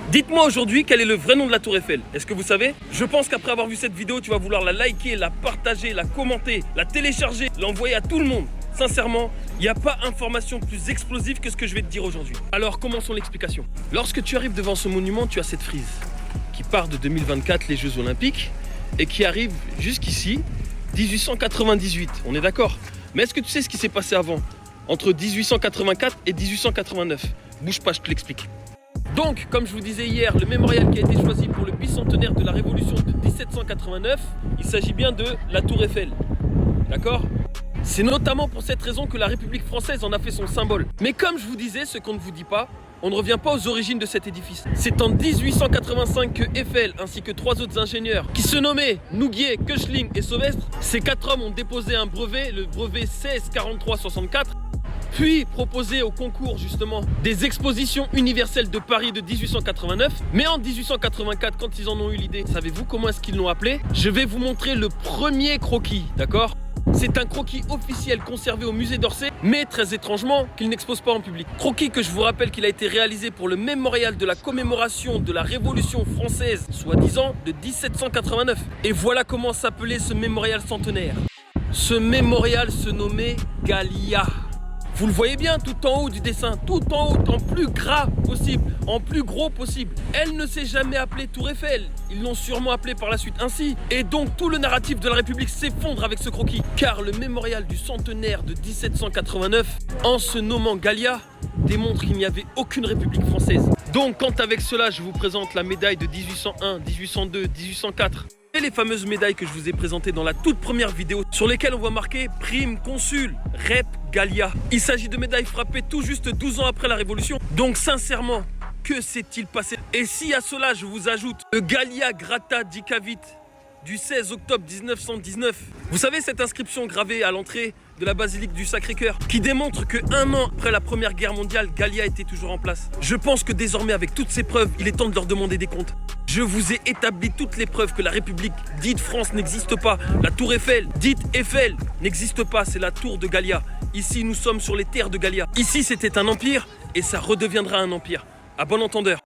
Dites-moi aujourd'hui quel est le vrai nom de la Tour Eiffel. Est-ce que vous savez? Je pense qu'après avoir vu cette vidéo, tu vas vouloir la liker, la partager, la commenter, la télécharger, l'envoyer à tout le monde. Sincèrement, il n'y a pas information plus explosive que ce que je vais te dire aujourd'hui. Alors commençons l'explication. Lorsque tu arrives devant ce monument, tu as cette frise qui part de 2024, les Jeux Olympiques, et qui arrive jusqu'ici, 1898. On est d'accord? Mais est-ce que tu sais ce qui s'est passé avant? Entre 1884 et 1889. Bouge pas, je te l'explique. Donc, comme je vous disais hier, le mémorial qui a été choisi pour le bicentenaire de la Révolution de 1789, il s'agit bien de la Tour Eiffel. D'accord? C'est notamment pour cette raison que la République française en a fait son symbole. Mais comme je vous disais, ce qu'on ne vous dit pas, on ne revient pas aux origines de cet édifice. C'est en 1885 que Eiffel ainsi que 3 autres ingénieurs qui se nommaient Nouguier, Koechlin et Sauvestre, ces 4 hommes ont déposé un brevet, le brevet 164364, puis proposé au concours justement des expositions universelles de Paris de 1889. Mais en 1884, quand ils en ont eu l'idée, savez-vous comment est-ce qu'ils l'ont appelé? Je vais vous montrer le premier croquis, d'accord? C'est un croquis officiel conservé au musée d'Orsay, mais très étrangement qu'il n'expose pas en public. Croquis que je vous rappelle qu'il a été réalisé pour le mémorial de la commémoration de la Révolution française, soi-disant de 1789. Et voilà comment s'appelait ce mémorial centenaire. Ce mémorial se nommait Gallia. Vous le voyez bien tout en haut du dessin, tout en haut, en plus gras possible, en plus gros possible. Elle ne s'est jamais appelée Tour Eiffel, ils l'ont sûrement appelée par la suite ainsi. Et donc tout le narratif de la République s'effondre avec ce croquis. Car le mémorial du centenaire de 1789, en se nommant Gallia, démontre qu'il n'y avait aucune République française. Donc quand avec cela je vous présente la médaille de 1801, 1802, 1804... et les fameuses médailles que je vous ai présentées dans la toute première vidéo sur lesquelles on voit marqué Prime Consul, Rep Gallia. Il s'agit de médailles frappées tout juste 12 ans après la Révolution. Donc sincèrement, que s'est-il passé? Et si à cela je vous ajoute le Gallia Grata Dicavit du 16 octobre 1919. Vous savez cette inscription gravée à l'entrée de la basilique du Sacré-Cœur qui démontre que 1 an après la Première Guerre mondiale, Gallia était toujours en place. Je pense que désormais avec toutes ces preuves, il est temps de leur demander des comptes. Je vous ai établi toutes les preuves que la République dite France n'existe pas. La Tour Eiffel, dite Eiffel, n'existe pas, c'est la Tour de Gallia. Ici, nous sommes sur les terres de Gallia. Ici, c'était un empire et ça redeviendra un empire. À bon entendeur.